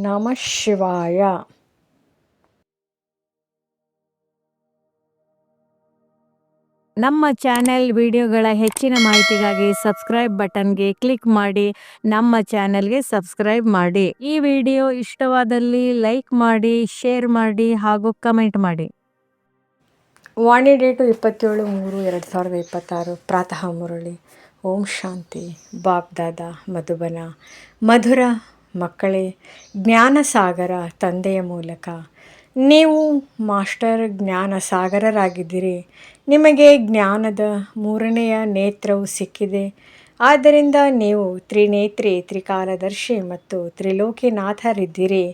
ನಮಃ ಶಿವಾಯ. ನಮ್ಮ ಚಾನೆಲ್ ವಿಡಿಯೋಗಳ ಹೆಚ್ಚಿನ ಮಾಹಿತಿಗಾಗಿ ಸಬ್ಸ್ಕ್ರೈಬ್ ಬಟನ್ಗೆ ಕ್ಲಿಕ್ ಮಾಡಿ ನಮ್ಮ ಚಾನೆಲ್ಗೆ ಸಬ್ಸ್ಕ್ರೈಬ್ ಮಾಡಿ. ಈ ವಿಡಿಯೋ ಇಷ್ಟವಾದಲ್ಲಿ ಲೈಕ್ ಮಾಡಿ, ಶೇರ್ ಮಾಡಿ ಹಾಗೂ ಕಮೆಂಟ್ ಮಾಡಿ. ವಾಣಿ ಡೇಟು 27/3/2026 ಪ್ರಾತಃ ಮುರಳಿ. ಓಂ ಶಾಂತಿ. ಬಾಪ್ ದಾದಾ ಮಧುಬನ. ಮಧುರ ಮಕ್ಕಳೇ, ಜ್ಞಾನಸಾಗರ ತಂದೆಯ ಮೂಲಕ ನೀವು ಮಾಸ್ಟರ್ ಜ್ಞಾನಸಾಗರರಾಗಿದ್ದೀರಿ. ನಿಮಗೆ ಜ್ಞಾನದ 3ನೆಯ ನೇತ್ರವು ಸಿಕ್ಕಿದೆ. ಆದ್ದರಿಂದ ನೀವು ತ್ರಿನೇತ್ರಿ, ತ್ರಿಕಾಲದರ್ಶಿ ಮತ್ತು ತ್ರಿಲೋಕಿನಾಥರಿದ್ದೀರಿ.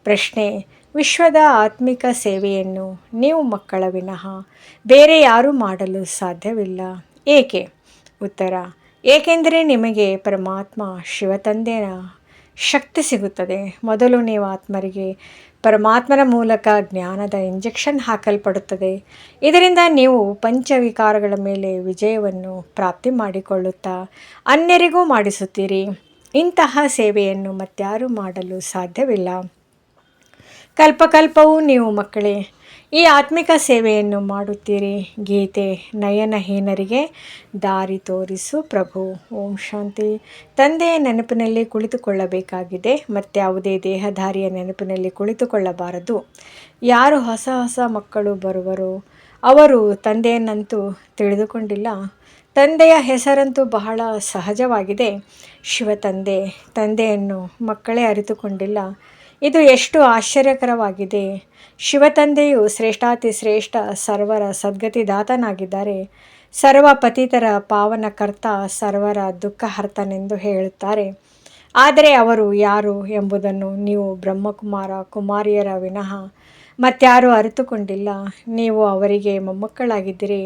ಪ್ರಶ್ನೆ: ವಿಶ್ವದ ಆತ್ಮಿಕ ಸೇವೆಯನ್ನು ನೀವು ಮಕ್ಕಳ ವಿನಃ ಬೇರೆ ಯಾರೂ ಮಾಡಲು ಸಾಧ್ಯವಿಲ್ಲ. ಏಕೆ? ಉತ್ತರ: ಏಕೆಂದರೆ ನಿಮಗೆ ಪರಮಾತ್ಮ ಶಿವತಂದೆಯ ಶಕ್ತಿ ಸಿಗುತ್ತದೆ. ಮೊದಲು ನೀವು ಆತ್ಮರಿಗೆ ಪರಮಾತ್ಮನ ಮೂಲಕ ಜ್ಞಾನದ ಇಂಜೆಕ್ಷನ್ ಹಾಕಲ್ಪಡುತ್ತದೆ. ಇದರಿಂದ ನೀವು ಪಂಚವಿಕಾರಗಳ ಮೇಲೆ ವಿಜಯವನ್ನು ಪ್ರಾಪ್ತಿ ಮಾಡಿಕೊಳ್ಳುತ್ತಾ ಅನ್ಯರಿಗೂ ಮಾಡಿಸುತ್ತೀರಿ. ಇಂತಹ ಸೇವೆಯನ್ನು ಮತ್ಯಾರೂ ಮಾಡಲು ಸಾಧ್ಯವಿಲ್ಲ. ಕಲ್ಪಕಲ್ಪವೂ ನೀವು ಮಕ್ಕಳೇ ಈ ಆತ್ಮಿಕ ಸೇವೆಯನ್ನು ಮಾಡುತ್ತೀರಿ. ಗೀತೆ: ನಯನಹೀನರಿಗೆ ದಾರಿ ತೋರಿಸು ಪ್ರಭು. ಓಂ ಶಾಂತಿ. ತಂದೆಯ ನೆನಪಿನಲ್ಲಿ ಕುಳಿತುಕೊಳ್ಳಬೇಕಾಗಿದೆ. ಮತ್ಯಾವುದೇ ದೇಹಧಾರಿಯ ನೆನಪಿನಲ್ಲಿ ಕುಳಿತುಕೊಳ್ಳಬಾರದು. ಯಾರು ಹೊಸ ಹೊಸ ಮಕ್ಕಳು ಬರುವರೋ ಅವರು ತಂದೆಯನ್ನಂತೂ ತಿಳಿದುಕೊಂಡಿಲ್ಲ. ತಂದೆಯ ಹೆಸರಂತೂ ಬಹಳ ಸಹಜವಾಗಿದೆ, ಶಿವತಂದೆ. ತಂದೆಯನ್ನು ಮಕ್ಕಳೇ ಅರಿತುಕೊಂಡಿಲ್ಲ. ಇದು ಎಷ್ಟು ಆಶ್ಚರ್ಯಕರವಾಗಿದೆ. ಶಿವತಂದೆಯು ಶ್ರೇಷ್ಠಾತಿ ಶ್ರೇಷ್ಠ ಸರ್ವರ ಸದ್ಗತಿದಾತನಾಗಿದ್ದಾರೆ. ಸರ್ವ ಪತಿತರ ಪಾವನಕರ್ತ, ಸರ್ವರ ದುಃಖಹರ್ತನೆಂದು ಹೇಳುತ್ತಾರೆ. ಆದರೆ ಅವರು ಯಾರು ಎಂಬುದನ್ನು ನೀವು ಬ್ರಹ್ಮಕುಮಾರ ಕುಮಾರಿಯರ ವಿನಃ ಮತ್ಯಾರೂ ಅರಿತುಕೊಂಡಿಲ್ಲ. ನೀವು ಅವರಿಗೆ ಮೊಮ್ಮಕ್ಕಳಾಗಿದ್ದೀರಿ.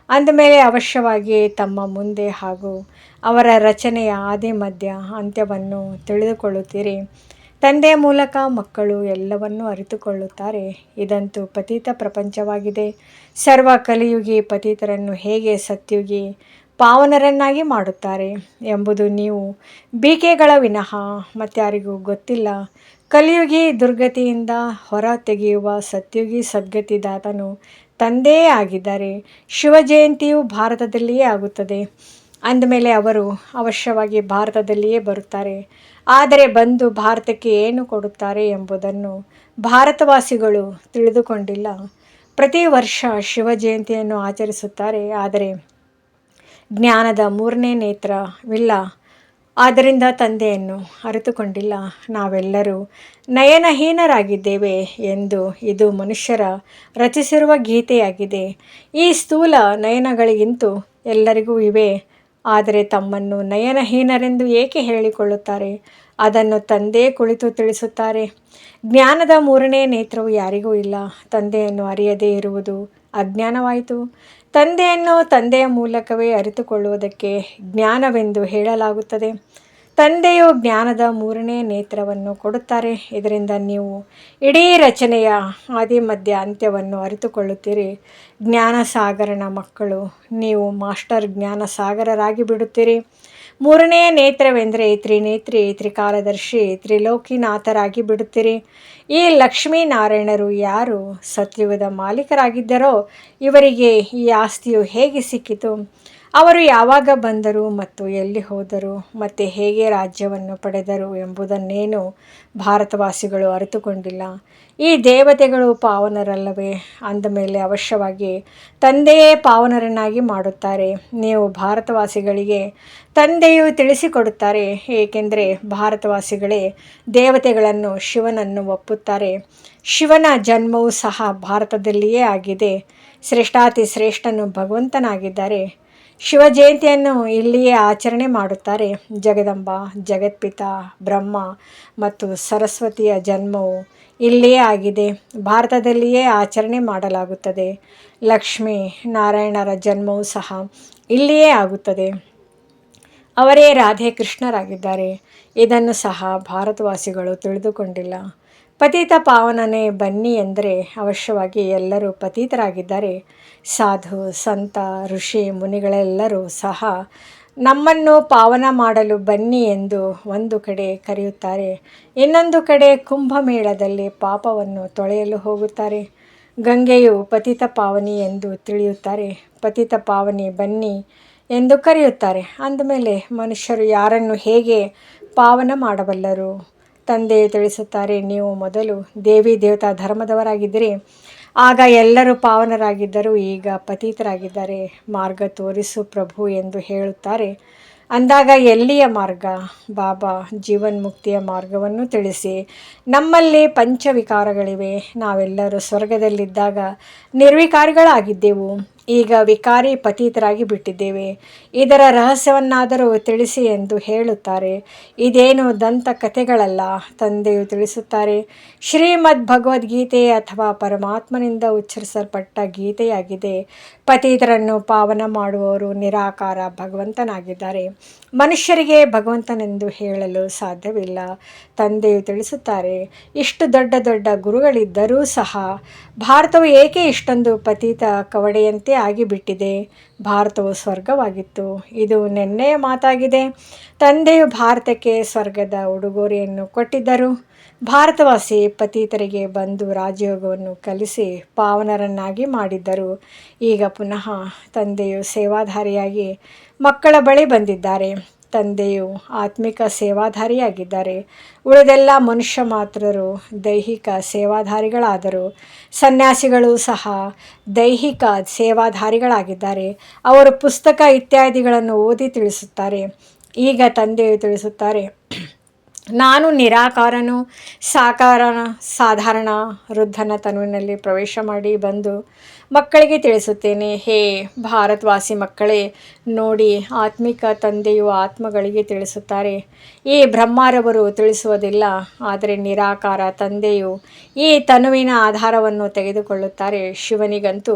ಅಂದಮೇಲೆ ಅವಶ್ಯವಾಗಿ ತಮ್ಮ ಮುಂದೆ ಹಾಗೂ ಅವರ ರಚನೆಯ ಆದಿ ಮಧ್ಯ ಅಂತ್ಯವನ್ನು ತಿಳಿದುಕೊಳ್ಳುತ್ತೀರಿ. ತಂದೆಯ ಮೂಲಕ ಮಕ್ಕಳು ಎಲ್ಲವನ್ನೂ ಅರಿತುಕೊಳ್ಳುತ್ತಾರೆ. ಇದಂತೂ ಪತಿತ ಪ್ರಪಂಚವಾಗಿದೆ. ಸರ್ವ ಕಲಿಯುಗಿ ಪತಿತರನ್ನು ಹೇಗೆ ಸತ್ಯುಗಿ ಪಾವನರನ್ನಾಗಿ ಮಾಡುತ್ತಾರೆ ಎಂಬುದು ನೀವು ಬಿಕೆಗಳ ವಿನಃ ಮತ್ಯಾರಿಗೂ ಗೊತ್ತಿಲ್ಲ. ಕಲಿಯುಗಿ ದುರ್ಗತಿಯಿಂದ ಹೊರ ತೆಗೆಯುವ ಸತ್ಯುಗಿ ಸದ್ಗತಿದಾತನು ತಂದೆಯೇ ಆಗಿದ್ದಾರೆ. ಶಿವ ಜಯಂತಿಯು ಭಾರತದಲ್ಲಿಯೇ ಆಗುತ್ತದೆ. ಅಂದಮೇಲೆ ಅವರು ಅವಶ್ಯವಾಗಿ ಭಾರತದಲ್ಲಿಯೇ ಬರುತ್ತಾರೆ. ಆದರೆ ಬಂದು ಭಾರತಕ್ಕೆ ಏನು ಕೊಡುತ್ತಾರೆ ಎಂಬುದನ್ನು ಭಾರತವಾಸಿಗಳು ತಿಳಿದುಕೊಂಡಿಲ್ಲ. ಪ್ರತಿ ವರ್ಷ ಶಿವ ಜಯಂತಿಯನ್ನು ಆಚರಿಸುತ್ತಾರೆ. ಆದರೆ ಜ್ಞಾನದ 3ನೇ ನೇತ್ರವಿಲ್ಲ. ಆದ್ದರಿಂದ ತಂದೆಯನ್ನು ಅರಿತುಕೊಂಡಿಲ್ಲ. ನಾವೆಲ್ಲರೂ ನಯನಹೀನರಾಗಿದ್ದೇವೆ ಎಂದು ಇದು ಮನುಷ್ಯರ ರಚಿಸಿರುವ ಗೀತೆಯಾಗಿದೆ. ಈ ಸ್ಥೂಲ ನಯನಗಳಿಗಿಂತೂ ಎಲ್ಲರಿಗೂ ಇವೆ. ಆದರೆ ತಮ್ಮನ್ನು ನಯನಹೀನರೆಂದು ಏಕೆ ಹೇಳಿಕೊಳ್ಳುತ್ತಾರೆ? ಅದನ್ನು ತಂದೆ ಕುಳಿತು ತಿಳಿಸುತ್ತಾರೆ. ಜ್ಞಾನದ 3ನೇ ನೇತ್ರವು ಯಾರಿಗೂ ಇಲ್ಲ. ತಂದೆಯನ್ನು ಅರಿಯದೇ ಇರುವುದು ಅಜ್ಞಾನವಾಯಿತು. ತಂದೆಯನ್ನು ತಂದೆಯ ಮೂಲಕವೇ ಅರಿತುಕೊಳ್ಳುವುದಕ್ಕೆ ಜ್ಞಾನವೆಂದು ಹೇಳಲಾಗುತ್ತದೆ. ತಂದೆಯು ಜ್ಞಾನದ 3ನೇ ನೇತ್ರವನ್ನು ಕೊಡುತ್ತಾರೆ. ಇದರಿಂದ ನೀವು ಇಡೀ ರಚನೆಯ ಆದಿ ಮಧ್ಯ ಅಂತ್ಯವನ್ನು ಅರಿತುಕೊಳ್ಳುತ್ತೀರಿ. ಜ್ಞಾನಸಾಗರನ ಮಕ್ಕಳು ನೀವು ಮಾಸ್ಟರ್ ಜ್ಞಾನಸಾಗರರಾಗಿ ಬಿಡುತ್ತೀರಿ. 3ನೇ ನೇತ್ರವೆಂದರೆ ತ್ರಿನೇತ್ರಿ, ತ್ರಿಕಾಲದರ್ಶಿ, ತ್ರಿಲೋಕಿನಾಥರಾಗಿ ಬಿಡುತ್ತೀರಿ. ಈ ಲಕ್ಷ್ಮೀನಾರಾಯಣರು ಯಾರು ಸತ್ಯುಗದ ಮಾಲೀಕರಾಗಿದ್ದರೋ ಇವರಿಗೆ ಈ ಆಸ್ತಿಯು ಹೇಗೆ ಸಿಕ್ಕಿತು? ಅವರು ಯಾವಾಗ ಬಂದರು ಮತ್ತು ಎಲ್ಲಿ ಹೋದರು ಮತ್ತು ಹೇಗೆ ರಾಜ್ಯವನ್ನು ಪಡೆದರು ಎಂಬುದನ್ನೇನು ಭಾರತವಾಸಿಗಳು ಅರಿತುಕೊಂಡಿಲ್ಲ. ಈ ದೇವತೆಗಳು ಪಾವನರಲ್ಲವೇ? ಅಂದಮೇಲೆ ಅವಶ್ಯವಾಗಿ ತಂದೆಯೇ ಪಾವನರನ್ನಾಗಿ ಮಾಡುತ್ತಾರೆ. ನೀವು ಭಾರತವಾಸಿಗಳಿಗೆ ತಂದೆಯು ತಿಳಿಸಿಕೊಡುತ್ತಾರೆ. ಏಕೆಂದರೆ ಭಾರತವಾಸಿಗಳೇ ದೇವತೆಗಳನ್ನು ಶಿವನನ್ನು ಒಪ್ಪುತ್ತಾರೆ. ಶಿವನ ಜನ್ಮವೂ ಸಹ ಭಾರತದಲ್ಲಿಯೇ ಆಗಿದೆ. ಶ್ರೇಷ್ಠಾತಿ ಶ್ರೇಷ್ಠನು ಭಗವಂತನಾಗಿದ್ದಾರೆ. ಶಿವ ಜಯಂತಿಯನ್ನು ಇಲ್ಲಿಯೇ ಆಚರಣೆ ಮಾಡುತ್ತಾರೆ. ಜಗದಂಬ, ಜಗತ್ಪಿತ, ಬ್ರಹ್ಮ ಮತ್ತು ಸರಸ್ವತಿಯ ಜನ್ಮವು ಇಲ್ಲಿಯೇ ಆಗಿದೆ. ಭಾರತದಲ್ಲಿಯೇ ಆಚರಣೆ ಮಾಡಲಾಗುತ್ತದೆ. ಲಕ್ಷ್ಮೀ ನಾರಾಯಣರ ಜನ್ಮವೂ ಸಹ ಇಲ್ಲಿಯೇ ಆಗುತ್ತದೆ. ಅವರೇ ರಾಧೆ ಕೃಷ್ಣರಾಗಿದ್ದಾರೆ. ಇದನ್ನು ಸಹ ಭಾರತವಾಸಿಗಳು ತಿಳಿದುಕೊಂಡಿಲ್ಲ. ಪತಿತ ಪಾವನನೇ ಬನ್ನಿ ಎಂದರೆ ಅವಶ್ಯವಾಗಿ ಎಲ್ಲರೂ ಪತಿತರಾಗಿದ್ದಾರೆ. ಸಾಧು, ಸಂತ, ಋಷಿ, ಮುನಿಗಳೆಲ್ಲರೂ ಸಹ ನಮ್ಮನ್ನು ಪಾವನ ಮಾಡಲು ಬನ್ನಿ ಎಂದು ಒಂದು ಕಡೆ ಕರೆಯುತ್ತಾರೆ, ಇನ್ನೊಂದು ಕಡೆ ಕುಂಭಮೇಳದಲ್ಲಿ ಪಾಪವನ್ನು ತೊಳೆಯಲು ಹೋಗುತ್ತಾರೆ. ಗಂಗೆಯು ಪತಿತ ಪಾವನಿ ಎಂದು ತಿಳಿಯುತ್ತಾರೆ, ಪತಿತ ಪಾವನಿ ಬನ್ನಿ ಎಂದು ಕರೆಯುತ್ತಾರೆ. ಅಂದಮೇಲೆ ಮನುಷ್ಯರು ಯಾರನ್ನು ಹೇಗೆ ಪಾವನ ಮಾಡಬಲ್ಲರು? ತಂದೆಯು ತಿಳಿಸುತ್ತಾರೆ, ನೀವು ಮೊದಲು ದೇವಿ ದೇವತಾ ಧರ್ಮದವರಾಗಿದ್ದಿರಿ, ಆಗ ಎಲ್ಲರೂ ಪಾವನರಾಗಿದ್ದರು, ಈಗ ಪತಿತರಾಗಿದ್ದಾರೆ. ಮಾರ್ಗ ತೋರಿಸು ಪ್ರಭು ಎಂದು ಹೇಳುತ್ತಾರೆ. ಅಂದಾಗ ಎಲ್ಲಿಯ ಮಾರ್ಗ? ಬಾಬಾ ಜೀವನ್ಮುಕ್ತಿಯ ಮಾರ್ಗವನ್ನು ತಿಳಿಸಿ. ನಮ್ಮಲ್ಲಿ ಪಂಚವಿಕಾರಗಳಿವೆ. ನಾವೆಲ್ಲರೂ ಸ್ವರ್ಗದಲ್ಲಿದ್ದಾಗ ನಿರ್ವಿಕಾರಿಗಳಾಗಿದ್ದೆವು, ಈಗ ವಿಕಾರಿ ಪತಿತರಾಗಿ ಬಿಟ್ಟಿದ್ದೇವೆ. ಇದರ ರಹಸ್ಯವನ್ನಾದರೂ ತಿಳಿಸಿ ಎಂದು ಹೇಳುತ್ತಾರೆ. ಇದೇನು ದಂತ ಕಥೆಗಳಲ್ಲ. ತಂದೆಯು ತಿಳಿಸುತ್ತಾರೆ, ಶ್ರೀಮದ್ ಭಗವದ್ಗೀತೆ ಅಥವಾ ಪರಮಾತ್ಮನಿಂದ ಉಚ್ಚರಿಸಲ್ಪಟ್ಟ ಗೀತೆಯಾಗಿದೆ. ಪತಿತರನ್ನು ಪಾವನ ಮಾಡುವವರು ನಿರಾಕಾರ ಭಗವಂತನಾಗಿದ್ದಾರೆ. ಮನುಷ್ಯರಿಗೆ ಭಗವಂತನೆಂದು ಹೇಳಲು ಸಾಧ್ಯವಿಲ್ಲ. ತಂದೆಯು ತಿಳಿಸುತ್ತಾರೆ, ಇಷ್ಟು ದೊಡ್ಡ ದೊಡ್ಡ ಗುರುಗಳಿದ್ದರೂ ಸಹ ಭಾರತವು ಏಕೆ ಇಷ್ಟೊಂದು ಪತಿತ ಕವಡೆಯಂತೆ ಆಗಿಬಿಟ್ಟಿದೆ? ಭಾರತವು ಸ್ವರ್ಗವಾಗಿತ್ತು. ಇದು ನೆನ್ನೆಯ ಮಾತಾಗಿದೆ. ತಂದೆಯು ಭಾರತಕ್ಕೆ ಸ್ವರ್ಗದ ಉಡುಗೊರೆಯನ್ನು ಕೊಟ್ಟಿದ್ದರು. ಭಾರತವಾಸಿ ಪತಿತರಿಗೆ ಬಂದು ರಾಜಯೋಗವನ್ನು ಕಲಿಸಿ ಪಾವನರನ್ನಾಗಿ ಮಾಡಿದ್ದರು. ಈಗ ಪುನಃ ತಂದೆಯು ಸೇವಾಧಾರಿಯಾಗಿ ಮಕ್ಕಳ ಬಳಿ ಬಂದಿದ್ದಾರೆ. ತಂದೆಯು ಆತ್ಮಿಕ ಸೇವಾಧಾರಿಯಾಗಿದ್ದಾರೆ. ಉಳಿದೆಲ್ಲ ಮನುಷ್ಯ ಮಾತ್ರರು ದೈಹಿಕ ಸೇವಾಧಾರಿಗಳಾದರು. ಸನ್ಯಾಸಿಗಳು ಸಹ ದೈಹಿಕ ಸೇವಾಧಾರಿಗಳಾಗಿದ್ದಾರೆ. ಅವರು ಪುಸ್ತಕ ಇತ್ಯಾದಿಗಳನ್ನು ಓದಿ ತಿಳಿಸುತ್ತಾರೆ. ಈಗ ತಂದೆಯು ತಿಳಿಸುತ್ತಾರೆ, ನಾನು ನಿರಾಕಾರನು, ಸಾಧಾರಣ ವೃದ್ಧನ ತನುವಿನಲ್ಲಿ ಪ್ರವೇಶ ಮಾಡಿ ಬಂದು ಮಕ್ಕಳಿಗೆ ತಿಳಿಸುತ್ತೇನೆ. ಹೇ ಭಾರತವಾಸಿ ಮಕ್ಕಳೇ, ನೋಡಿ, ಆತ್ಮಿಕ ತಂದೆಯು ಆತ್ಮಗಳಿಗೆ ತಿಳಿಸುತ್ತಾರೆ. ಈ ಬ್ರಹ್ಮರವರು ತಿಳಿಸುವುದಿಲ್ಲ, ಆದರೆ ನಿರಾಕಾರ ತಂದೆಯು ಈ ತನುವಿನ ಆಧಾರವನ್ನು ತೆಗೆದುಕೊಳ್ಳುತ್ತಾರೆ. ಶಿವನಿಗಂತೂ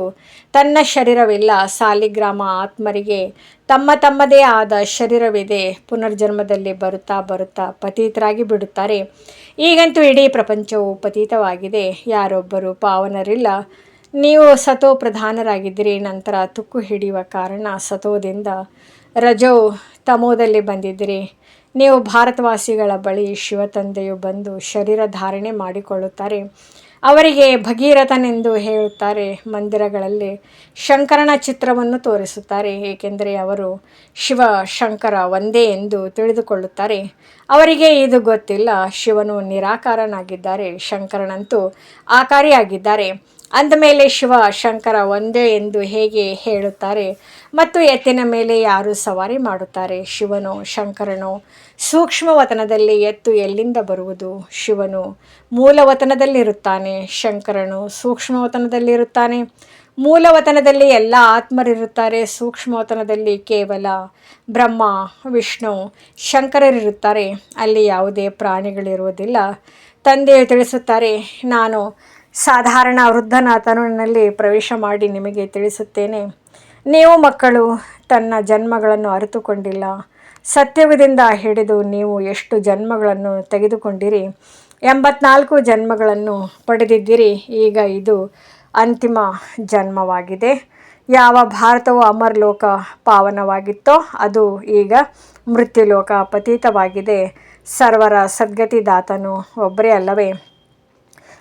ತನ್ನ ಶರೀರವಿಲ್ಲ. ಸಾಲಿಗ್ರಾಮ ಆತ್ಮರಿಗೆ ತಮ್ಮದೇ ಆದ ಶರೀರವಿದೆ. ಪುನರ್ಜನ್ಮದಲ್ಲಿ ಬರುತ್ತಾ ಬರುತ್ತಾ ಪತಿತರಾಗಿ ಬಿಡುತ್ತಾರೆ. ಈಗಂತೂ ಇಡೀ ಪ್ರಪಂಚವು ಪತಿತವಾಗಿದೆ. ಯಾರೊಬ್ಬರು ಪಾವನರಿಲ್ಲ. ನೀವು ಸತೋ ಪ್ರಧಾನರಾಗಿದ್ದಿರಿ, ನಂತರ ತುಕ್ಕು ಹಿಡಿಯುವ ಕಾರಣ ಸತೋದಿಂದ ರಜೋ ತಮೋದಲ್ಲಿ ಬಂದಿದ್ದಿರಿ. ನೀವು ಭಾರತವಾಸಿಗಳ ಬಳಿ ಶಿವತಂದೆಯು ಬಂದು ಶರೀರ ಧಾರಣೆ ಮಾಡಿಕೊಳ್ಳುತ್ತಾರೆ. ಅವರಿಗೆ ಭಗೀರಥನೆಂದು ಹೇಳುತ್ತಾರೆ. ಮಂದಿರಗಳಲ್ಲಿ ಶಂಕರನ ಚಿತ್ರವನ್ನು ತೋರಿಸುತ್ತಾರೆ, ಏಕೆಂದರೆ ಅವರು ಶಿವ ಶಂಕರ ಒಂದೇ ಎಂದು ತಿಳಿದುಕೊಳ್ಳುತ್ತಾರೆ. ಅವರಿಗೆ ಇದು ಗೊತ್ತಿಲ್ಲ. ಶಿವನು ನಿರಾಕಾರನಾಗಿದ್ದಾರೆ, ಶಂಕರನಂತೂ ಆಕಾರಿಯಾಗಿದ್ದಾರೆ. ಅಂದಮೇಲೆ ಶಿವ ಶಂಕರ ಒಂದೇ ಎಂದು ಹೇಗೆ ಹೇಳುತ್ತಾರೆ? ಮತ್ತು ಎತ್ತಿನ ಮೇಲೆ ಯಾರು ಸವಾರಿ ಮಾಡುತ್ತಾರೆ? ಶಿವನೋ ಶಂಕರನೋ? ಸೂಕ್ಷ್ಮವತನದಲ್ಲಿ ಎತ್ತು ಎಲ್ಲಿಂದ ಬರುವುದು? ಶಿವನು ಮೂಲವತನದಲ್ಲಿರುತ್ತಾನೆ, ಶಂಕರನು ಸೂಕ್ಷ್ಮವತನದಲ್ಲಿರುತ್ತಾನೆ. ಮೂಲವತನದಲ್ಲಿ ಎಲ್ಲ ಆತ್ಮರಿರುತ್ತಾರೆ, ಸೂಕ್ಷ್ಮವತನದಲ್ಲಿ ಕೇವಲ ಬ್ರಹ್ಮ ವಿಷ್ಣು ಶಂಕರರಿರುತ್ತಾರೆ. ಅಲ್ಲಿ ಯಾವುದೇ ಪ್ರಾಣಿಗಳಿರುವುದಿಲ್ಲ. ತಂದೆಯು ತಿಳಿಸುತ್ತಾರೆ, ನಾನು ಸಾಧಾರಣ ವೃದ್ಧನ ತನುವಿನಲ್ಲಿ ಪ್ರವೇಶ ಮಾಡಿ ನಿಮಗೆ ತಿಳಿಸುತ್ತೇನೆ. ನೀವು ಮಕ್ಕಳು ತನ್ನ ಜನ್ಮಗಳನ್ನು ಅರಿತುಕೊಂಡಿಲ್ಲ. ಸತ್ಯಯುಗದಿಂದ ಹಿಡಿದು ನೀವು ಎಷ್ಟು ಜನ್ಮಗಳನ್ನು ತೆಗೆದುಕೊಂಡಿರಿ? 84 ಜನ್ಮಗಳನ್ನು ಪಡೆದಿದ್ದೀರಿ. ಈಗ ಇದು ಅಂತಿಮ ಜನ್ಮವಾಗಿದೆ. ಯಾವ ಭಾರತವು ಅಮರಲೋಕ ಪಾವನವಾಗಿತ್ತೋ ಅದು ಈಗ ಮೃತ್ಯುಲೋಕ ಪತಿತವಾಗಿದೆ. ಸರ್ವರ ಸದ್ಗತಿದಾತನು ಒಬ್ಬರೇ ಅಲ್ಲವೇ?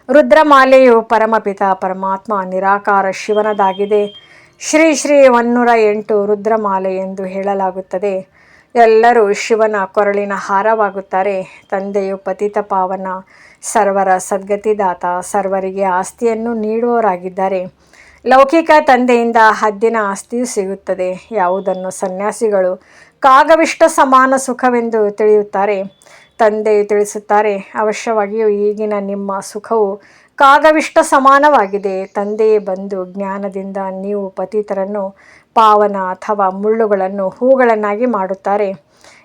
ರುದ್ರಮಾಲೆಯು ಪರಮಪಿತ ಪರಮಾತ್ಮ ನಿರಾಕಾರ ಶಿವನದಾಗಿದೆ. ಶ್ರೀ 108 ರುದ್ರಮಾಲೆ ಎಂದು ಹೇಳಲಾಗುತ್ತದೆ. ಎಲ್ಲರೂ ಶಿವನ ಕೊರಳಿನ ಹಾರವಾಗುತ್ತಾರೆ. ತಂದೆಯು ಪತಿತ ಪಾವನ, ಸರ್ವರ ಸದ್ಗತಿದಾತ, ಸರ್ವರಿಗೆ ಆಸ್ತಿಯನ್ನು ನೀಡುವವರಾಗಿದ್ದಾರೆ. ಲೌಕಿಕ ತಂದೆಯಿಂದ ಹದ್ದಿನ ಆಸ್ತಿಯು ಸಿಗುತ್ತದೆ, ಯಾವುದನ್ನು ಸನ್ಯಾಸಿಗಳು ಕಾಗವಿಷ್ಟ ಸಮಾನ ಸುಖವೆಂದು ತಿಳಿಯುತ್ತಾರೆ. ತಂದೆಯು ತಿಳಿಸುತ್ತಾರೆ, ಅವಶ್ಯವಾಗಿಯೂ ಈಗಿನ ನಿಮ್ಮ ಸುಖವು ಕಾಗವಿಷ್ಟ ಸಮಾನವಾಗಿದೆ. ತಂದೆಯೇ ಬಂದು ಜ್ಞಾನದಿಂದ ನೀವು ಪತಿತರನ್ನು ಪಾವನ ಅಥವಾ ಮುಳ್ಳುಗಳನ್ನು ಹೂಗಳನ್ನಾಗಿ ಮಾಡುತ್ತಾರೆ.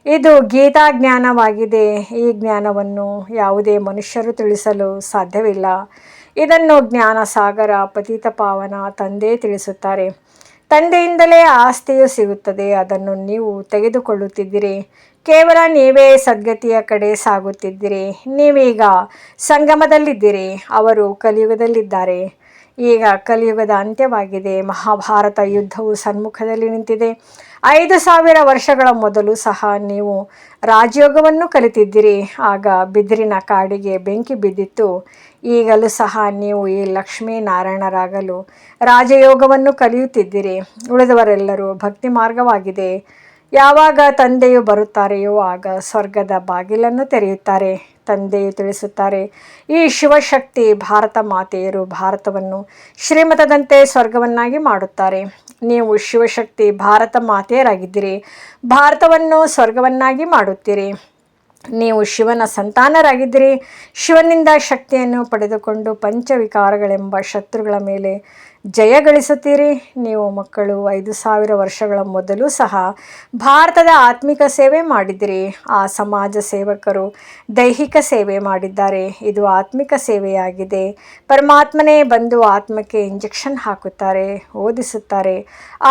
ಇದು ಗೀತಾ ಜ್ಞಾನವಾಗಿದೆ. ಈ ಜ್ಞಾನವನ್ನು ಯಾವುದೇ ಮನುಷ್ಯರು ತಿಳಿಸಲು ಸಾಧ್ಯವಿಲ್ಲ. ಇದನ್ನು ಜ್ಞಾನ ಸಾಗರ ಪತಿತ ಪಾವನ ತಂದೆ ತಿಳಿಸುತ್ತಾರೆ. ತಂದೆಯಿಂದಲೇ ಆಸ್ತಿಯು ಸಿಗುತ್ತದೆ, ಅದನ್ನು ನೀವು ತೆಗೆದುಕೊಳ್ಳುತ್ತಿದ್ದೀರಿ. ಕೇವಲ ನೀವೇ ಸದ್ಗತಿಯ ಕಡೆ ಸಾಗುತ್ತಿದ್ದೀರಿ. ನೀವೀಗ ಸಂಗಮದಲ್ಲಿದ್ದೀರಿ, ಅವರು ಕಲಿಯುಗದಲ್ಲಿದ್ದಾರೆ. ಈಗ ಕಲಿಯುಗದ ಅಂತ್ಯವಾಗಿದೆ. ಮಹಾಭಾರತ ಯುದ್ಧವು ಸನ್ಮುಖದಲ್ಲಿ ನಿಂತಿದೆ. 5000 ವರ್ಷಗಳ ಮೊದಲು ಸಹ ನೀವು ರಾಜಯೋಗವನ್ನು ಕಲಿತಿದ್ದಿರಿ. ಆಗ ಬಿದಿರಿನ ಕಾಡಿಗೆ ಬೆಂಕಿ ಬಿದ್ದಿತ್ತು. ಈಗಲೂ ಸಹ ನೀವು ಈ ಲಕ್ಷ್ಮೀನಾರಾಯಣರಾಗಲು ರಾಜಯೋಗವನ್ನು ಕಲಿಯುತ್ತಿದ್ದಿರಿ. ಉಳಿದವರೆಲ್ಲರೂ ಭಕ್ತಿ ಮಾರ್ಗವಾಗಿದೆ. ಯಾವಾಗ ತಂದೆಯು ಬರುತ್ತಾರೆಯೋ ಆಗ ಸ್ವರ್ಗದ ಬಾಗಿಲನ್ನು ತೆರೆಯುತ್ತಾರೆ. ತಂದೆಯು ತಿಳಿಸುತ್ತಾರೆ, ಈ ಶಿವಶಕ್ತಿ ಭಾರತ ಮಾತೆಯರು ಭಾರತವನ್ನು ಶ್ರೀಮತದಂತೆ ಸ್ವರ್ಗವನ್ನಾಗಿ ಮಾಡುತ್ತಾರೆ. ನೀವು ಶಿವಶಕ್ತಿ ಭಾರತ ಮಾತೆಯರಾಗಿದ್ದೀರಿ. ಭಾರತವನ್ನು ಸ್ವರ್ಗವನ್ನಾಗಿ ಮಾಡುತ್ತೀರಿ. ನೀವು ಶಿವನ ಸಂತಾನರಾಗಿದ್ದೀರಿ. ಶಿವನಿಂದ ಶಕ್ತಿಯನ್ನು ಪಡೆದುಕೊಂಡು ಪಂಚವಿಕಾರಗಳೆಂಬ ಶತ್ರುಗಳ ಮೇಲೆ ಜಯ ಗಳಿಸುತ್ತೀರಿ. ನೀವು ಮಕ್ಕಳು 5000 ವರ್ಷಗಳ ಮೊದಲು ಸಹ ಭಾರತದ ಆತ್ಮಿಕ ಸೇವೆ ಮಾಡಿದಿರಿ. ಆ ಸಮಾಜ ಸೇವಕರು ದೈಹಿಕ ಸೇವೆ ಮಾಡಿದ್ದಾರೆ. ಇದು ಆತ್ಮಿಕ ಸೇವೆಯಾಗಿದೆ. ಪರಮಾತ್ಮನೇ ಬಂದು ಆತ್ಮಕ್ಕೆ ಇಂಜೆಕ್ಷನ್ ಹಾಕುತ್ತಾರೆ, ಓದಿಸುತ್ತಾರೆ.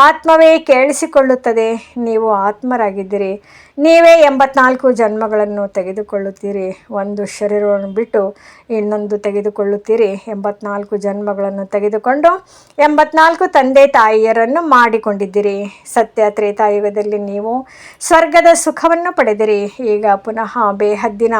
ಆತ್ಮವೇ ಕೇಳಿಸಿಕೊಳ್ಳುತ್ತದೆ. ನೀವು ಆತ್ಮರಾಗಿದ್ದೀರಿ. ನೀವೇ 84 ಜನ್ಮಗಳನ್ನು ತೆಗೆದುಕೊಳ್ಳುತ್ತೀರಿ. ಒಂದು ಶರೀರವನ್ನು ಬಿಟ್ಟು ಇನ್ನೊಂದು ತೆಗೆದುಕೊಳ್ಳುತ್ತೀರಿ. 84 ಜನ್ಮಗಳನ್ನು ತೆಗೆದುಕೊಂಡು 84 ತಂದೆ ತಾಯಿಯರನ್ನು ಮಾಡಿಕೊಂಡಿದ್ದೀರಿ. ಸತ್ಯ ತ್ರೇತಾಯುಗದಲ್ಲಿ ನೀವು ಸ್ವರ್ಗದ ಸುಖವನ್ನು ಪಡೆದಿರಿ. ಈಗ ಪುನಃ ಬೇಹದ್ದಿನ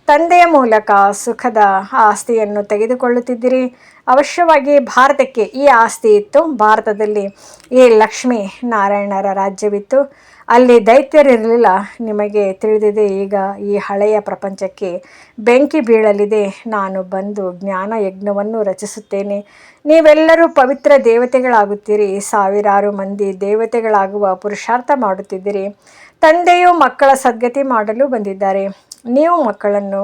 ತಂದೆಯ ಮೂಲಕ ಸುಖದ ಆಸ್ತಿಯನ್ನು ತೆಗೆದುಕೊಳ್ಳುತ್ತಿದ್ದೀರಿ. ಅವಶ್ಯವಾಗಿ ಭಾರತಕ್ಕೆ ಈ ಆಸ್ತಿ ಇತ್ತು. ಭಾರತದಲ್ಲಿ ಈ ಲಕ್ಷ್ಮೀ ನಾರಾಯಣರ ರಾಜ್ಯವಿತ್ತು. ಅಲ್ಲಿ ದೈತ್ಯರಿರಲಿಲ್ಲ. ನಿಮಗೆ ತಿಳಿದಿದೆ. ಈಗ ಈ ಹಳೆಯ ಪ್ರಪಂಚಕ್ಕೆ ಬೆಂಕಿ ಬೀಳಲಿದೆ. ನಾನು ಬಂದು ಜ್ಞಾನ ಯಜ್ಞವನ್ನು ರಚಿಸುತ್ತೇನೆ. ನೀವೆಲ್ಲರೂ ಪವಿತ್ರ ದೇವತೆಗಳಾಗುತ್ತೀರಿ. ಸಾವಿರಾರು ಮಂದಿ ದೇವತೆಗಳಾಗುವ ಪುರುಷಾರ್ಥ ಮಾಡುತ್ತಿದ್ದೀರಿ. ತಂದೆಯು ಮಕ್ಕಳ ಸದ್ಗತಿ ಮಾಡಲು ಬಂದಿದ್ದಾರೆ. ನೀವು ಮಕ್ಕಳನ್ನು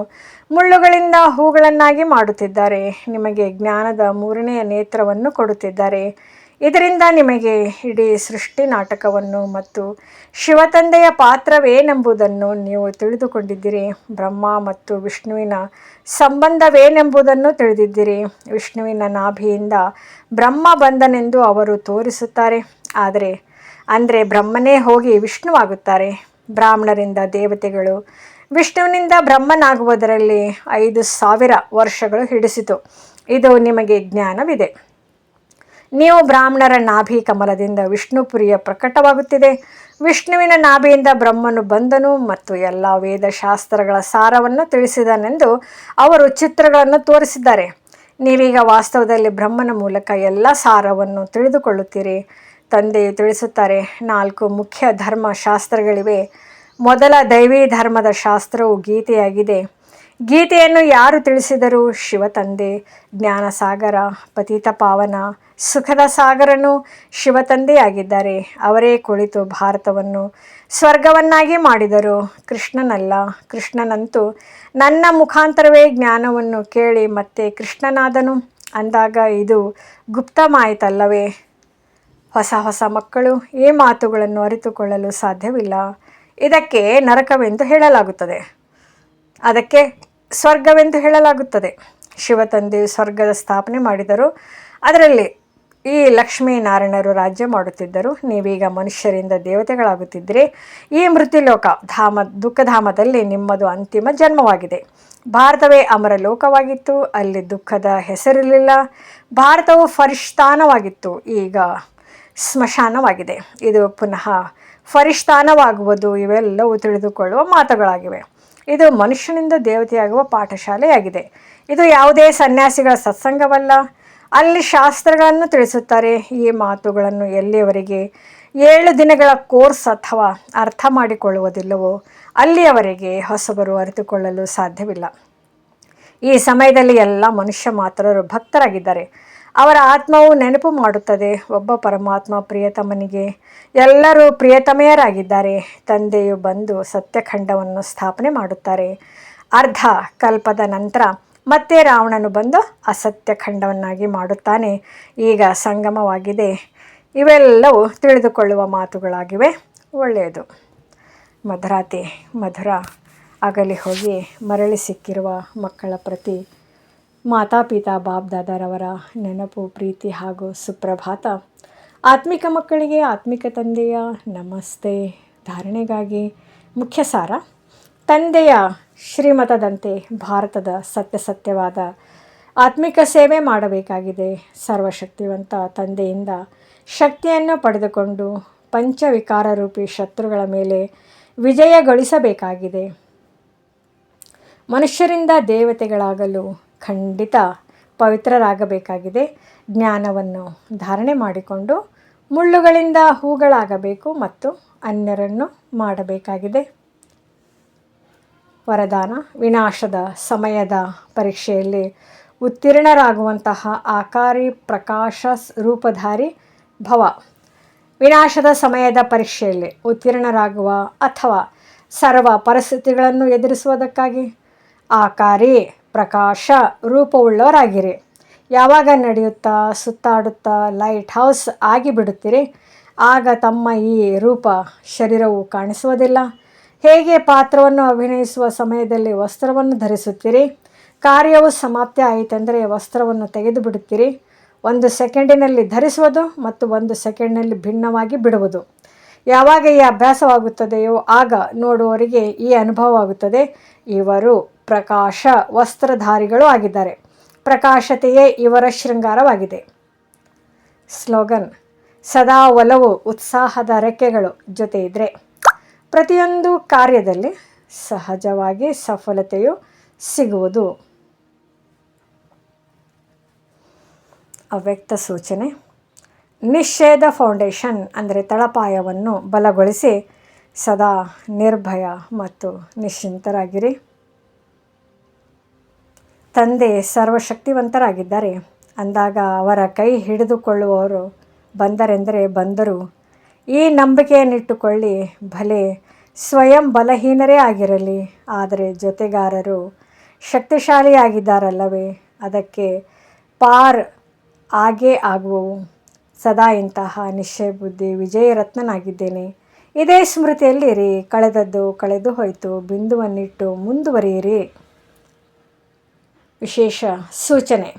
ಮುಳ್ಳುಗಳಿಂದ ಹೂಗಳನ್ನಾಗಿ ಮಾಡುತ್ತಿದ್ದಾರೆ. ನಿಮಗೆ ಜ್ಞಾನದ 3ನೇ ನೇತ್ರವನ್ನು ಕೊಡುತ್ತಿದ್ದಾರೆ. ಇದರಿಂದ ನಿಮಗೆ ಇಡೀ ಸೃಷ್ಟಿ ನಾಟಕವನ್ನು ಮತ್ತು ಶಿವತಂದೆಯ ಪಾತ್ರವೇನೆಂಬುದನ್ನು ನೀವು ತಿಳಿದುಕೊಂಡಿದ್ದೀರಿ. ಬ್ರಹ್ಮ ಮತ್ತು ವಿಷ್ಣುವಿನ ಸಂಬಂಧವೇನೆಂಬುದನ್ನು ತಿಳಿದಿದ್ದೀರಿ. ವಿಷ್ಣುವಿನ ನಾಭಿಯಿಂದ ಬ್ರಹ್ಮ ಬಂದನೆಂದು ಅವರು ತೋರಿಸುತ್ತಾರೆ. ಅಂದರೆ ಬ್ರಹ್ಮನೇ ಹೋಗಿ ವಿಷ್ಣುವಾಗುತ್ತಾರೆ. ಬ್ರಾಹ್ಮಣರಿಂದ ದೇವತೆಗಳು, ವಿಷ್ಣುವಿನಿಂದ ಬ್ರಹ್ಮನಾಗುವುದರಲ್ಲಿ 5000 ವರ್ಷಗಳು ಹಿಡಿಸಿತು. ಇದು ನಿಮಗೆ ಜ್ಞಾನವಿದೆ. ನೀವು ಬ್ರಾಹ್ಮಣರ ನಾಭಿ ಕಮಲದಿಂದ ವಿಷ್ಣುಪುರಿಯ ಪ್ರಕಟವಾಗುತ್ತಿದೆ. ವಿಷ್ಣುವಿನ ನಾಭಿಯಿಂದ ಬ್ರಹ್ಮನು ಬಂದನು ಮತ್ತು ಎಲ್ಲ ವೇದಶಾಸ್ತ್ರಗಳ ಸಾರವನ್ನು ತಿಳಿಸಿದನೆಂದು ಅವರು ಚಿತ್ರಗಳನ್ನು ತೋರಿಸಿದ್ದಾರೆ. ನೀವೀಗ ವಾಸ್ತವದಲ್ಲಿ ಬ್ರಹ್ಮನ ಮೂಲಕ ಎಲ್ಲ ಸಾರವನ್ನು ತಿಳಿದುಕೊಳ್ಳುತ್ತೀರಿ. ತಂದೆಯು ತಿಳಿಸುತ್ತಾರೆ, 4 ಮುಖ್ಯ ಧರ್ಮಶಾಸ್ತ್ರಗಳಿವೆ. ಮೊದಲ ದೈವಿ ಧರ್ಮದ ಶಾಸ್ತ್ರವು ಗೀತೆಯಾಗಿದೆ. ಗೀತೆಯನ್ನು ಯಾರು ತಿಳಿಸಿದರು? ಶಿವತಂದೆ. ಜ್ಞಾನಸಾಗರ, ಪತಿತ ಪಾವನ, ಸುಖದ ಸಾಗರನು ಶಿವತಂದೆಯಾಗಿದ್ದಾರೆ. ಅವರೇ ಕುಳಿತು ಭಾರತವನ್ನು ಸ್ವರ್ಗವನ್ನಾಗಿ ಮಾಡಿದರು. ಕೃಷ್ಣನಲ್ಲ. ಕೃಷ್ಣನಂತೂ ನನ್ನ ಮುಖಾಂತರವೇ ಜ್ಞಾನವನ್ನು ಕೇಳಿ ಮತ್ತೆ ಕೃಷ್ಣನಾದನು ಅಂದಾಗ ಇದು ಗುಪ್ತಮಾಯಿತಲ್ಲವೇ? ಹೊಸ ಮಕ್ಕಳು ಈ ಮಾತುಗಳನ್ನು ಅರಿತುಕೊಳ್ಳಲು ಸಾಧ್ಯವಿಲ್ಲ. ಇದಕ್ಕೆ ನರಕವೆಂದು ಹೇಳಲಾಗುತ್ತದೆ, ಅದಕ್ಕೆ ಸ್ವರ್ಗವೆಂದು ಹೇಳಲಾಗುತ್ತದೆ. ಶಿವತಂದೆಯು ಸ್ವರ್ಗದ ಸ್ಥಾಪನೆ ಮಾಡಿದರು. ಅದರಲ್ಲಿ ಈ ಲಕ್ಷ್ಮೀನಾರಾಯಣರು ರಾಜ್ಯ ಮಾಡುತ್ತಿದ್ದರು. ನೀವೀಗ ಮನುಷ್ಯರಿಂದ ದೇವತೆಗಳಾಗುತ್ತಿದ್ದರೆ ಈ ಮೃತ್ಯುಲೋಕ ದುಃಖಧಾಮದಲ್ಲಿ ನಿಮ್ಮದು ಅಂತಿಮ ಜನ್ಮವಾಗಿದೆ. ಭಾರತವೇ ಅಮರ ಲೋಕವಾಗಿತ್ತು. ಅಲ್ಲಿ ದುಃಖದ ಹೆಸರಿರಲಿಲ್ಲ. ಭಾರತವು ಫರಿಷ್ಠಾನವಾಗಿತ್ತು. ಈಗ ಸ್ಮಶಾನವಾಗಿದೆ. ಇದು ಪುನಃ ಫರಿಷ್ಠಾನವಾಗುವುದು. ಇವೆಲ್ಲವೂ ತಿಳಿದುಕೊಳ್ಳುವ ಮಾತುಗಳಾಗಿವೆ. ಇದು ಮನುಷ್ಯನಿಂದ ದೇವತೆಯಾಗುವ ಪಾಠಶಾಲೆಯಾಗಿದೆ. ಇದು ಯಾವುದೇ ಸನ್ಯಾಸಿಗಳ ಸತ್ಸಂಗವಲ್ಲ. ಅಲ್ಲಿ ಶಾಸ್ತ್ರಗಳನ್ನು ತಿಳಿಸುತ್ತಾರೆ. ಈ ಮಾತುಗಳನ್ನು ಎಲ್ಲಿಯವರೆಗೆ 7 ದಿನಗಳ ಕೋರ್ಸ್ ಅಥವಾ ಅರ್ಥ ಮಾಡಿಕೊಳ್ಳುವುದಿಲ್ಲವೋ ಅಲ್ಲಿಯವರೆಗೆ ಹೊಸಬರು ಅರಿತುಕೊಳ್ಳಲು ಸಾಧ್ಯವಿಲ್ಲ. ಈ ಸಮಯದಲ್ಲಿ ಎಲ್ಲ ಮನುಷ್ಯ ಮಾತ್ರರು ಭಕ್ತರಾಗಿದ್ದಾರೆ. ಅವರ ಆತ್ಮವು ನೆನಪು ಮಾಡುತ್ತದೆ, ಒಬ್ಬ ಪರಮಾತ್ಮ ಪ್ರಿಯತಮನಿಗೆ ಎಲ್ಲರೂ ಪ್ರಿಯತಮೆಯರಾಗಿದ್ದಾರೆ. ತಂದೆಯು ಬಂದು ಸತ್ಯಖಂಡವನ್ನು ಸ್ಥಾಪನೆ ಮಾಡುತ್ತಾರೆ. ಅರ್ಧ ಕಲ್ಪದ ನಂತರ ಮತ್ತೆ ರಾವಣನು ಬಂದು ಅಸತ್ಯ ಖಂಡವನ್ನಾಗಿ ಮಾಡುತ್ತಾನೆ. ಈಗ ಸಂಗಮವಾಗಿದೆ. ಇವೆಲ್ಲವೂ ತಿಳಿದುಕೊಳ್ಳುವ ಮಾತುಗಳಾಗಿವೆ. ಒಳ್ಳೆಯದು. ಮಧುರಾತಿ ಮಧುರ ಅಗಲಿ ಹೋಗಿ ಮರಳಿ ಸಿಕ್ಕಿರುವ ಮಕ್ಕಳ ಪ್ರತಿ ಮಾತಾಪಿತಾ ಬಾಪ್ ದಾದಾರವರ ನೆನಪು, ಪ್ರೀತಿ ಹಾಗೂ ಸುಪ್ರಭಾತ. ಆತ್ಮಿಕ ಮಕ್ಕಳಿಗೆ ಆತ್ಮಿಕ ತಂದೆಯ ನಮಸ್ತೆ. ಧಾರಣೆಗಾಗಿ ಮುಖ್ಯ ಸಾರ: ತಂದೆಯ ಶ್ರೀಮತದಂತೆ ಭಾರತದ ಸತ್ಯವಾದ ಆತ್ಮಿಕ ಸೇವೆ ಮಾಡಬೇಕಾಗಿದೆ. ಸರ್ವಶಕ್ತಿವಂತ ತಂದೆಯಿಂದ ಶಕ್ತಿಯನ್ನು ಪಡೆದುಕೊಂಡು ಪಂಚವಿಕಾರ ರೂಪಿ ಶತ್ರುಗಳ ಮೇಲೆ ವಿಜಯ ಗಳಿಸಬೇಕಾಗಿದೆ. ಮನುಷ್ಯರಿಂದ ದೇವತೆಗಳಾಗಲು ಖಂಡಿತ ಪವಿತ್ರರಾಗಬೇಕಾಗಿದೆ. ಜ್ಞಾನವನ್ನು ಧಾರಣೆ ಮಾಡಿಕೊಂಡು ಮುಳ್ಳುಗಳಿಂದ ಹೂಗಳಾಗಬೇಕು ಮತ್ತು ಅನ್ಯರನ್ನು ಮಾಡಬೇಕಾಗಿದೆ. ವರದಾನ: ವಿನಾಶದ ಸಮಯದ ಪರೀಕ್ಷೆಯಲ್ಲಿ ಉತ್ತೀರ್ಣರಾಗುವಂತಹ ಆಕಾರಿ ಪ್ರಕಾಶ ರೂಪಧಾರಿ ಭವ. ವಿನಾಶದ ಸಮಯದ ಪರೀಕ್ಷೆಯಲ್ಲಿ ಉತ್ತೀರ್ಣರಾಗುವ ಅಥವಾ ಸರ್ವ ಪರಿಸ್ಥಿತಿಗಳನ್ನು ಎದುರಿಸುವುದಕ್ಕಾಗಿ ಆಕಾರಿ ಪ್ರಕಾಶ ರೂಪವುಳ್ಳವರಾಗಿರಿ. ಯಾವಾಗ ನಡೆಯುತ್ತಾ ಸುತ್ತಾಡುತ್ತಾ ಲೈಟ್ ಹೌಸ್ ಆಗಿಬಿಡುತ್ತೀರಿ, ಆಗ ತಮ್ಮ ಈ ರೂಪ ಶರೀರವು ಕಾಣಿಸುವುದಿಲ್ಲ. ಹೇಗೆ ಪಾತ್ರವನ್ನು ಅಭಿನಯಿಸುವ ಸಮಯದಲ್ಲಿ ವಸ್ತ್ರವನ್ನು ಧರಿಸುತ್ತೀರಿ, ಕಾರ್ಯವು ಸಮಾಪ್ತಿ ಆಯಿತೆಂದರೆ ವಸ್ತ್ರವನ್ನು ತೆಗೆದು ಬಿಡುತ್ತೀರಿ. 1 ಸೆಕೆಂಡಿನಲ್ಲಿ ಧರಿಸುವುದು ಮತ್ತು 1 ಸೆಕೆಂಡ್ನಲ್ಲಿ ಭಿನ್ನವಾಗಿ ಬಿಡುವುದು. ಯಾವಾಗ ಈ ಅಭ್ಯಾಸವಾಗುತ್ತದೆಯೋ ಆಗ ನೋಡುವವರಿಗೆ ಈ ಅನುಭವವಾಗುತ್ತದೆ, ಇವರು ಪ್ರಕಾಶ ವಸ್ತ್ರಧಾರಿಗಳು ಆಗಿದ್ದಾರೆ. ಪ್ರಕಾಶತೆಯೇ ಇವರ ಶೃಂಗಾರವಾಗಿದೆ. ಸ್ಲೋಗನ್: ಸದಾ ಒಲವು ಉತ್ಸಾಹದ ರೆಕ್ಕೆಗಳು ಜೊತೆ ಇದ್ದರೆ ಪ್ರತಿಯೊಂದು ಕಾರ್ಯದಲ್ಲಿ ಸಹಜವಾಗಿ ಸಫಲತೆಯು ಸಿಗುವುದು. ಅವ್ಯಕ್ತ ಸೂಚನೆ: ನಿಷೇಧ ಫೌಂಡೇಶನ್ ಅಂದರೆ ತಳಪಾಯವನ್ನು ಬಲಗೊಳಿಸಿ ಸದಾ ನಿರ್ಭಯ ಮತ್ತು ನಿಶ್ಚಿಂತರಾಗಿರಿ. ತಂದೆ ಸರ್ವಶಕ್ತಿವಂತರಾಗಿದ್ದಾರೆ ಅಂದಾಗ ಅವರ ಕೈ ಹಿಡಿದುಕೊಳ್ಳುವವರು ಬಂದರೆಂದರೆ ಬಂದರು. ಈ ನಂಬಿಕೆಯನ್ನಿಟ್ಟುಕೊಳ್ಳಿ. ಭಲೆ ಸ್ವಯಂ ಬಲಹೀನರೇ ಆಗಿರಲಿ, ಆದರೆ ಜೊತೆಗಾರರು ಶಕ್ತಿಶಾಲಿಯಾಗಿದ್ದಾರಲ್ಲವೇ, ಅದಕ್ಕೆ ಪಾರ್ ಆಗೇ ಆಗುವವು. ಸದಾ ಇಂತಹ ನಿಶ್ಚಯ ಬುದ್ಧಿ ವಿಜಯರತ್ನನಾಗಿದ್ದೇನೆ. ಇದೇ ಸ್ಮೃತಿಯಲ್ಲಿರಿ. ಕಳೆದದ್ದು ಕಳೆದು ಹೋಯಿತು. ಬಿಂದುವನ್ನಿಟ್ಟು ಮುಂದುವರಿಯಿರಿ. ವಿಶೇಷ ಸೂಚನೆ: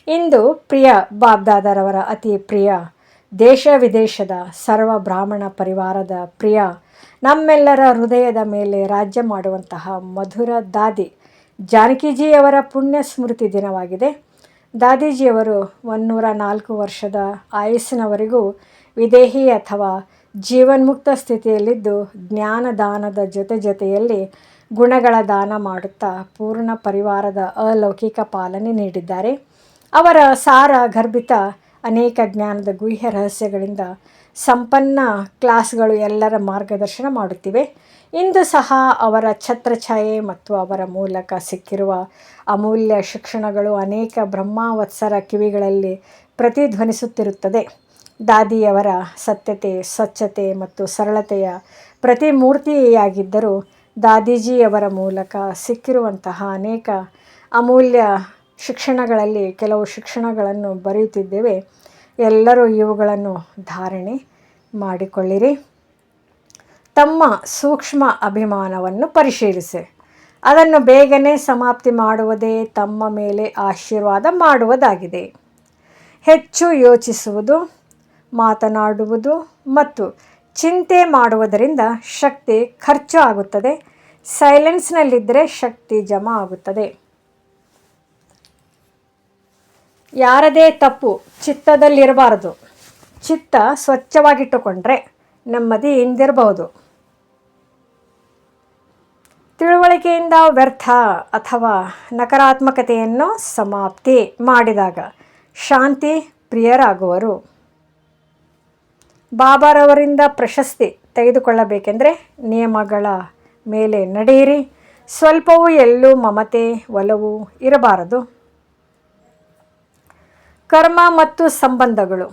ಇಂದು ಪ್ರಿಯ ಬಾಬ್ದಾದರವರ ಅತಿ ಪ್ರಿಯ ದೇಶ ವಿದೇಶದ ಸರ್ವ ಬ್ರಾಹ್ಮಣ ಪರಿವಾರದ ಪ್ರಿಯ ನಮ್ಮೆಲ್ಲರ ಹೃದಯದ ಮೇಲೆ ರಾಜ್ಯ ಮಾಡುವಂತಹ ಮಧುರ ದಾದಿ ಜಾನಕಿಜಿಯವರ ಪುಣ್ಯ ಸ್ಮೃತಿ ದಿನವಾಗಿದೆ. ದಾದೀಜಿಯವರು 104 ವರ್ಷದ ಆಯುಸ್ಸಿನವರೆಗೂ ವಿದೇಹಿ ಅಥವಾ ಜೀವನ್ಮುಕ್ತ ಸ್ಥಿತಿಯಲ್ಲಿದ್ದು ಜ್ಞಾನದಾನದ ಜೊತೆಯಲ್ಲಿ ಗುಣಗಳ ದಾನ ಮಾಡುತ್ತಾ ಪೂರ್ಣ ಪರಿವಾರದ ಅಲೌಕಿಕ ಪಾಲನೆ ನೀಡಿದ್ದಾರೆ. ಅವರ ಸಾರ ಗರ್ಭಿತ ಅನೇಕ ಜ್ಞಾನದ ಗುಹ್ಯ ರಹಸ್ಯಗಳಿಂದ ಸಂಪನ್ನ ಕ್ಲಾಸ್ಗಳು ಎಲ್ಲರ ಮಾರ್ಗದರ್ಶನ ಮಾಡುತ್ತಿವೆ. ಇಂದು ಸಹ ಅವರ ಛತ್ರಛಾಯೆ ಮತ್ತು ಅವರ ಮೂಲಕ ಸಿಕ್ಕಿರುವ ಅಮೂಲ್ಯ ಶಿಕ್ಷಣಗಳು ಅನೇಕ ಬ್ರಹ್ಮಾವತ್ಸರ ಕಿವಿಗಳಲ್ಲಿ ಪ್ರತಿಧ್ವನಿಸುತ್ತಿರುತ್ತದೆ. ದಾದಿಯವರ ಸತ್ಯತೆ, ಸ್ವಚ್ಛತೆ ಮತ್ತು ಸರಳತೆಯ ಪ್ರತಿಮೂರ್ತಿಯಾಗಿದ್ದರು. ದಾದೀಜಿಯವರ ಮೂಲಕ ಸಿಕ್ಕಿರುವಂತಹ ಅನೇಕ ಅಮೂಲ್ಯ ಶಿಕ್ಷಣಗಳಲ್ಲಿ ಕೆಲವು ಶಿಕ್ಷಣಗಳನ್ನು ಬರೆಯುತ್ತಿದ್ದೇವೆ. ಎಲ್ಲರೂ ಇವುಗಳನ್ನು ಧಾರಣೆ ಮಾಡಿಕೊಳ್ಳಿರಿ. ತಮ್ಮ ಸೂಕ್ಷ್ಮ ಅಭಿಮಾನವನ್ನು ಪರಿಶೀಲಿಸಿ. ಅದನ್ನು ಬೇಗನೆ ಸಮಾಪ್ತಿ ಮಾಡುವುದೇ ತಮ್ಮ ಮೇಲೆ ಆಶೀರ್ವಾದ ಮಾಡುವುದಾಗಿದೆ. ಹೆಚ್ಚು ಯೋಚಿಸುವುದು, ಮಾತನಾಡುವುದು ಮತ್ತು ಚಿಂತೆ ಮಾಡುವುದರಿಂದ ಶಕ್ತಿ ಖರ್ಚು ಆಗುತ್ತದೆ. ಸೈಲೆನ್ಸ್ನಲ್ಲಿದ್ದರೆ ಶಕ್ತಿ ಜಮಾ ಆಗುತ್ತದೆ. ಯಾರದೇ ತಪ್ಪು ಚಿತ್ತದಲ್ಲಿರಬಾರದು. ಚಿತ್ತ ಸ್ವಚ್ಛವಾಗಿಟ್ಟುಕೊಂಡ್ರೆ ನೆಮ್ಮದಿಯಿಂದಿರಬಹುದು. ತಿಳುವಳಿಕೆಯಿಂದ ವ್ಯರ್ಥ ಅಥವಾ ನಕಾರಾತ್ಮಕತೆಯನ್ನು ಸಮಾಪ್ತಿ ಮಾಡಿದಾಗ ಶಾಂತಿ ಪ್ರಿಯರಾಗುವರು. ಬಾಬಾರವರಿಂದ ಪ್ರಶಸ್ತಿ ತೆಗೆದುಕೊಳ್ಳಬೇಕೆಂದರೆ ನಿಯಮಗಳ ಮೇಲೆ ನಡೆಯಿರಿ. ಸ್ವಲ್ಪವೂ ಎಲ್ಲೂ ಮಮತೆ, ಒಲವು ಇರಬಾರದು. ಕರ್ಮ ಮತ್ತು ಸಂಬಂಧಗಳು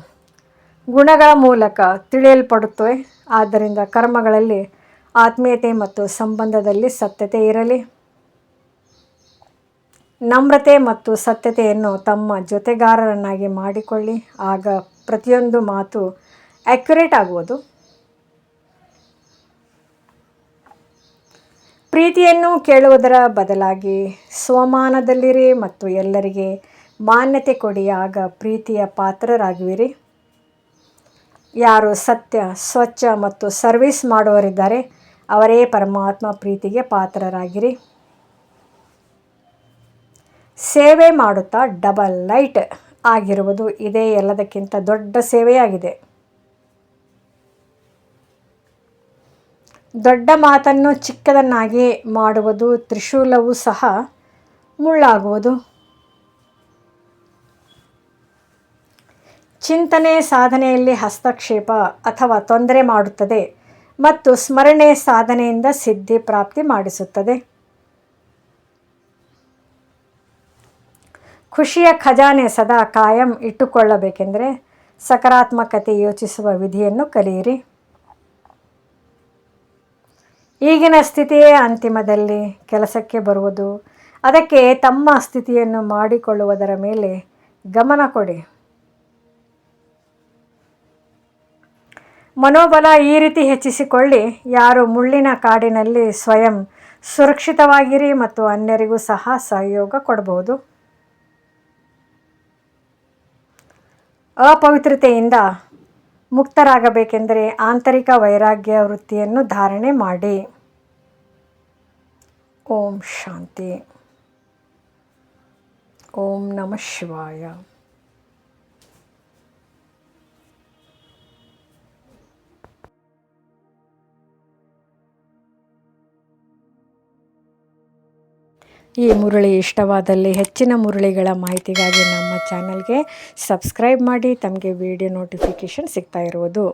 ಗುಣಗಳ ಮೂಲಕ ತಿಳಿಯಲ್ಪಡುತ್ತವೆ. ಆದ್ದರಿಂದ ಕರ್ಮಗಳಲ್ಲಿ ಆತ್ಮೀಯತೆ ಮತ್ತು ಸಂಬಂಧದಲ್ಲಿ ಸತ್ಯತೆ ಇರಲಿ. ನಮ್ರತೆ ಮತ್ತು ಸತ್ಯತೆಯನ್ನು ತಮ್ಮ ಜೊತೆಗಾರರನ್ನಾಗಿ ಮಾಡಿಕೊಳ್ಳಿ. ಆಗ ಪ್ರತಿಯೊಂದು ಮಾತು ಆ್ಯಕ್ಯುರೇಟ್ ಆಗುವುದು. ಪ್ರೀತಿಯನ್ನು ಕೇಳುವುದರ ಬದಲಾಗಿ ಸ್ವಮಾನದಲ್ಲಿರಿ ಮತ್ತು ಎಲ್ಲರಿಗೆ ಮಾನ್ಯತೆ ಕೊಡಿ. ಆಗ ಪ್ರೀತಿಯ ಪಾತ್ರರಾಗುವಿರಿ. ಯಾರು ಸತ್ಯ, ಸ್ವಚ್ಛ ಮತ್ತು ಸರ್ವಿಸ್ ಮಾಡುವವರಿದ್ದಾರೆ ಅವರೇ ಪರಮಾತ್ಮ ಪ್ರೀತಿಗೆ ಪಾತ್ರರಾಗಿರಿ. ಸೇವೆ ಮಾಡುತ್ತಾ ಡಬಲ್ ಲೈಟ್ ಆಗಿರುವುದು ಇದೇ ಎಲ್ಲದಕ್ಕಿಂತ ದೊಡ್ಡ ಸೇವೆಯಾಗಿದೆ. ದೊಡ್ಡ ಮಾತನ್ನು ಚಿಕ್ಕದನ್ನಾಗಿ ಮಾಡುವುದು, ತ್ರಿಶೂಲವೂ ಸಹ ಮುಳ್ಳಾಗುವುದು. ಚಿಂತನೆ ಸಾಧನೆಯಲ್ಲಿ ಹಸ್ತಕ್ಷೇಪ ಅಥವಾ ತೊಂದರೆ ಮಾಡುತ್ತದೆ ಮತ್ತು ಸ್ಮರಣೆ ಸಾಧನೆಯಿಂದ ಸಿದ್ಧಿ ಪ್ರಾಪ್ತಿ ಮಾಡಿಸುತ್ತದೆ. ಖುಷಿಯ ಖಜಾನೆ ಸದಾ ಕಾಯಂ ಇಟ್ಟುಕೊಳ್ಳಬೇಕೆಂದರೆ ಸಕಾರಾತ್ಮಕತೆ ಯೋಚಿಸುವ ವಿಧಿಯನ್ನು ಕಲಿಯಿರಿ. ಈಗಿನ ಸ್ಥಿತಿಯೇ ಅಂತಿಮದಲ್ಲಿ ಕೆಲಸಕ್ಕೆ ಬರುವುದು. ಅದಕ್ಕೆ ತಮ್ಮ ಸ್ಥಿತಿಯನ್ನು ಮಾಡಿಕೊಳ್ಳುವುದರ ಮೇಲೆ ಗಮನ ಕೊಡಿ. ಮನೋಬಲ ಈ ರೀತಿ ಹೆಚ್ಚಿಸಿಕೊಳ್ಳಿ. ಯಾರು ಮುಳ್ಳಿನ ಕಾಡಿನಲ್ಲಿ ಸ್ವಯಂ ಸುರಕ್ಷಿತವಾಗಿರಿ ಮತ್ತು ಅನ್ಯರಿಗೂ ಸಹ ಸಹಯೋಗ ಕೊಡಬಹುದು. ಅಪವಿತ್ರತೆಯಿಂದ ಮುಕ್ತರಾಗಬೇಕೆಂದರೆ ಆಂತರಿಕ ವೈರಾಗ್ಯ ವೃತ್ತಿಯನ್ನು ಧಾರಣೆ ಮಾಡಿ. ಓಂ ಶಾಂತಿ. ಓಂ ನಮಃ ಶಿವಾಯ. ಈ ಮುರಳಿ ಇಷ್ಟವಾದಲ್ಲಿ ಹೆಚ್ಚಿನ ಮುರಳಿಗಳ ಮಾಹಿತಿಗಾಗಿ ನಮ್ಮ ಚಾನಲ್ಗೆ ಸಬ್ಸ್ಕ್ರೈಬ್ ಮಾಡಿ. ತಮಗೆ ವಿಡಿಯೋ ನೋಟಿಫಿಕೇಷನ್ ಸಿಗ್ತಾ ಇರುವುದು.